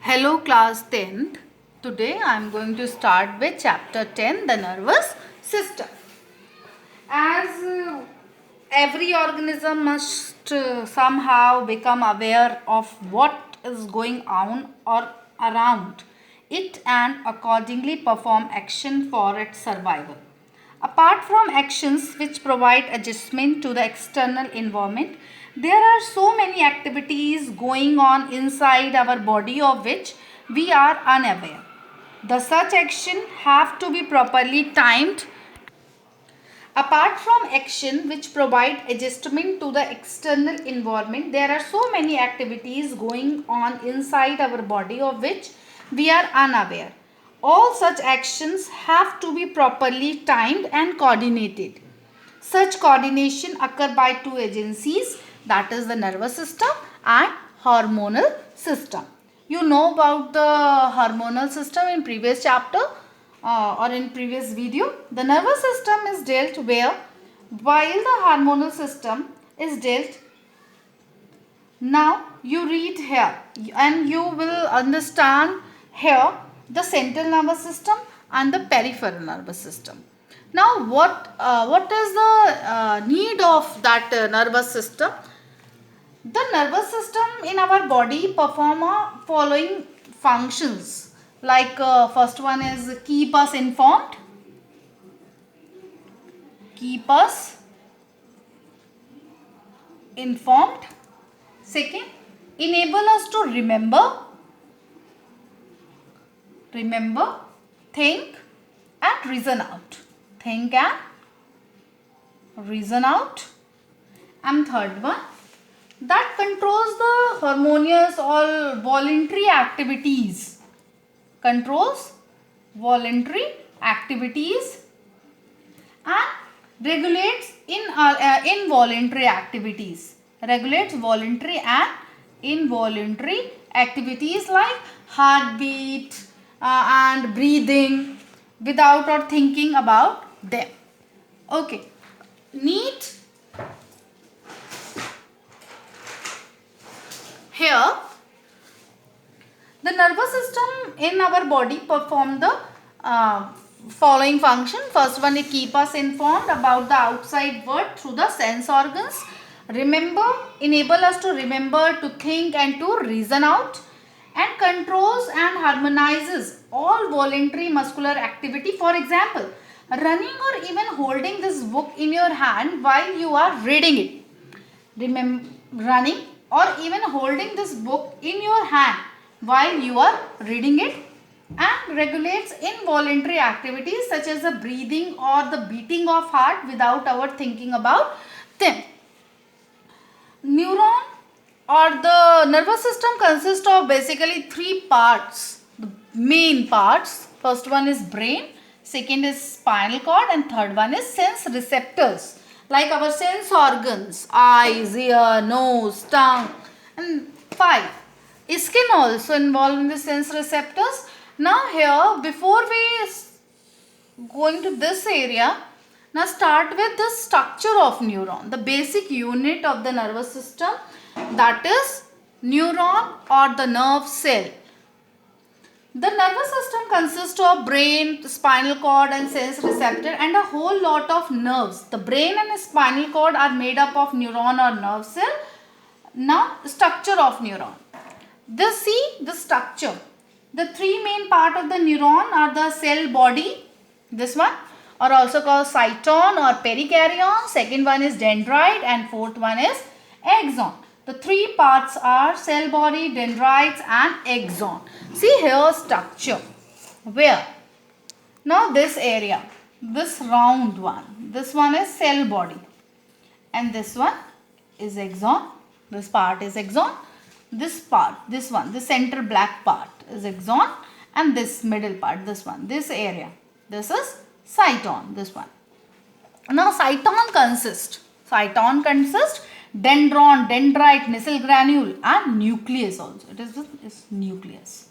Hello class 10th. Today I am going to start with chapter 10, the nervous system. As every organism must somehow become aware of what is going on or around it and accordingly perform action for its survival. Apart from actions which provide adjustment to the external environment, there are so many activities going on inside our body of which we are unaware. The such action have to be properly timed. Apart from action which provide adjustment to the external environment, there are so many activities going on inside our body of which we are unaware. All such actions have to be properly timed and coordinated. Such coordination occur by two agencies, that is the nervous system and hormonal system. You know about the hormonal system in previous chapter or in previous video. The nervous system is dealt where, while the hormonal system is dealt. Now you read here and you will understand here the central nervous system and the peripheral nervous system. Now what is the need of that nervous system? The nervous system in our body perform following functions, like first one is keep us informed, keep us informed. Second, enable us to remember, think and reason out, think and reason out. And third one, that controls the harmonious or voluntary activities, controls voluntary activities and regulates involuntary activities, regulates voluntary and involuntary activities like heartbeat and breathing without or thinking about them. Okay, neat. Here, the nervous system in our body perform the following function. First one is keep us informed about the outside world through the sense organs. Remember, enable us to remember, to think and to reason out. And controls and harmonizes all voluntary muscular activity. For example, running or even holding this book in your hand while you are reading it. Remember, running or even holding this book in your hand while you are reading it, and regulates involuntary activities such as the breathing or the beating of heart without our thinking about them. Neuron or the nervous system consists of basically three parts, the main parts. First one is brain, second is spinal cord, and third one is sense receptors, like our sense organs, eyes, ear, nose, tongue, and 5. Skin also involved in the sense receptors. Now here, before we going to this area, now start with the structure of neuron, the basic unit of the nervous system, that is neuron or the nerve cell. The nervous system consists of brain, spinal cord and sense receptor and a whole lot of nerves. The brain and spinal cord are made up of neuron or nerve cell. Now structure of neuron. See the structure. The three main part of the neuron are the cell body, this one, or also called cyton or perikaryon. Second one is dendrite and fourth one is axon. The three parts are cell body, dendrites and axon. See here structure. Where? Now this area, this round one, this one is cell body and this one is axon. This part is axon. This part, this one, the center black part is axon, and this middle part, this one, this area, this is cyton, this one. Now cyton consists dendron, dendrite, nucleus granule and nucleus also. It is nucleus.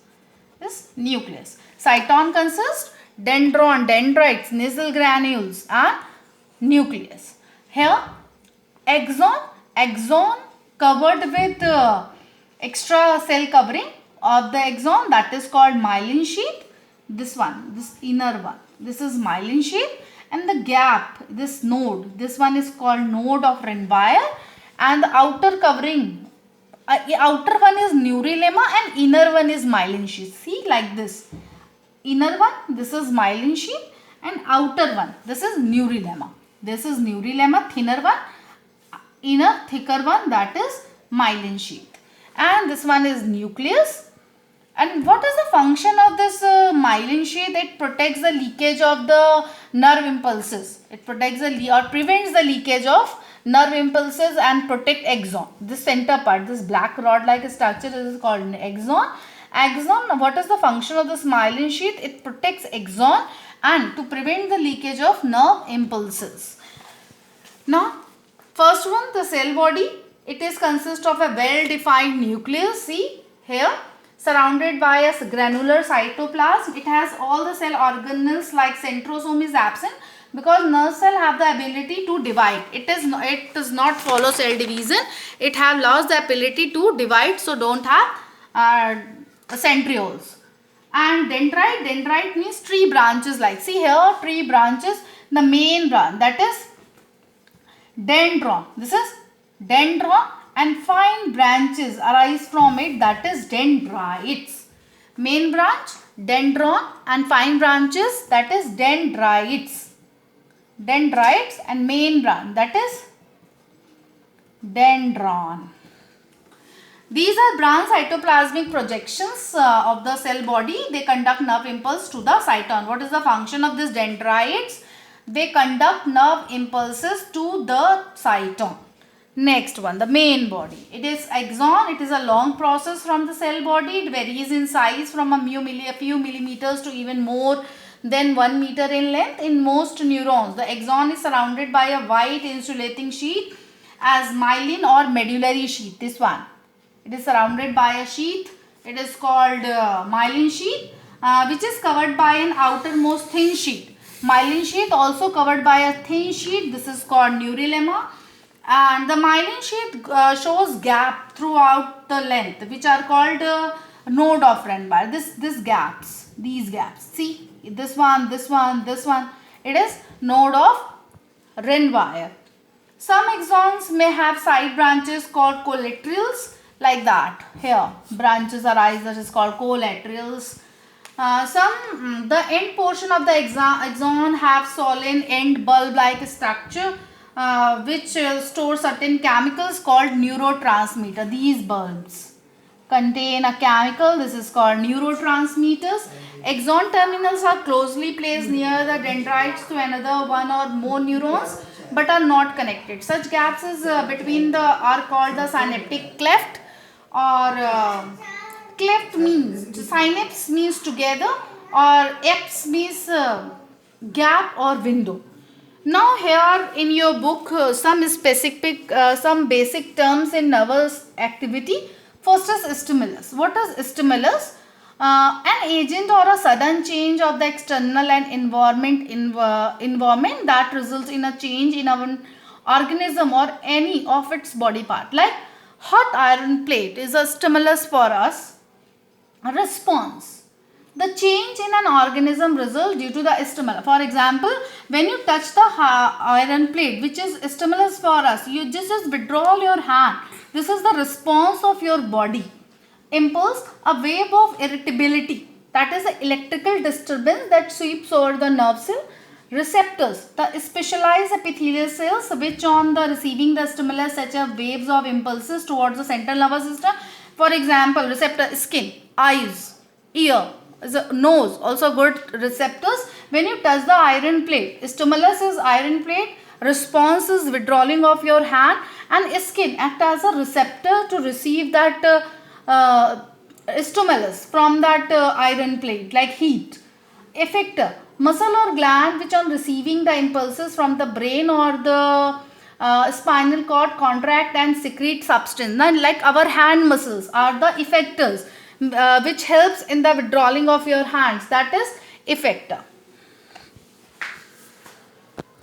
This nucleus. Cyton consists dendron, dendrites, nucleus granules and nucleus. Here axon covered with extra cell covering of the axon, that is called myelin sheath. This one, this inner one, this is myelin sheath, and the gap, this node, this one is called node of Renvire, and the outer covering, outer one is neurilemma and inner one is myelin sheath. See, like this, inner one, this is myelin sheath, and outer one, this is neurilemma. This is neurilemma, thinner one, inner thicker one, that is myelin sheath, and this one is nucleus. And what is the function of this myelin sheath? It protects the leakage of the nerve impulses. It protects or prevents the leakage of nerve impulses and protect axon. This center part, this black rod-like structure is called axon. Axon, what is the function of this myelin sheath? It protects axon and to prevent the leakage of nerve impulses. Now, first one, the cell body. It is consist of a well-defined nucleus. See here, surrounded by a granular cytoplasm. It has all the cell organelles like centrosome is absent because nerve cell have the ability to divide. It does not follow cell division. It have lost the ability to divide, so don't have centrioles. And dendrite means tree branches, like see here, tree branches. The main branch, that is dendron. This is dendron, and fine branches arise from it, that is dendrites. Main branch dendron and fine branches, that is dendrites. Dendrites and main branch, that is dendron. These are branch cytoplasmic projections of the cell body. They conduct nerve impulse to the cyton. What is the function of these dendrites? They conduct nerve impulses to the cyton. Next one, the main body. It is axon. It is a long process from the cell body. It varies in size from a few millimeters to even more than 1 meter in length. In most neurons, the axon is surrounded by a white insulating sheath as myelin or medullary sheath. This one, it is surrounded by a sheath. It is called myelin sheath, which is covered by an outermost thin sheath. Myelin sheath also covered by a thin sheath. This is called neurilemma. And the myelin sheath shows gap throughout the length, which are called node of Renvire. These gaps. See, this one. It is node of Renvire. Some axons may have side branches called collaterals, like that. Here, branches arise, that is called collaterals. The end portion of the axon have solen end bulb-like structure, which store certain chemicals called neurotransmitter. These bulbs contain a chemical. This is called neurotransmitters. Axon terminals are closely placed near the dendrites to another one or more neurons, but are not connected. Such gaps are called the synaptic cleft, or cleft means synapse means together, or eps means gap or window. Now here in your book some basic terms in nervous activity. First is stimulus. What is stimulus? An agent or a sudden change of the external and environment that results in a change in our organism or any of its body part. Like hot iron plate is a stimulus for us. A response. The change in an organism results due to the stimulus. For example, when you touch the iron plate, which is a stimulus for us, you just withdraw your hand. This is the response of your body. Impulse, a wave of irritability, that is the electrical disturbance that sweeps over the nerve cell. Receptors, the specialized epithelial cells which on the receiving the stimulus such as waves of impulses towards the central nervous system. For example, receptor, skin, eyes, ear, nose, also good receptors. When you touch the iron plate, stimulus is iron plate, response is withdrawing of your hand, and skin act as a receptor to receive that stimulus from that iron plate, like heat. Effector, muscle or gland which on receiving the impulses from the brain or the spinal cord contract and secrete substance. Now, like our hand muscles are the effectors, which helps in the withdrawing of your hands, that is effector.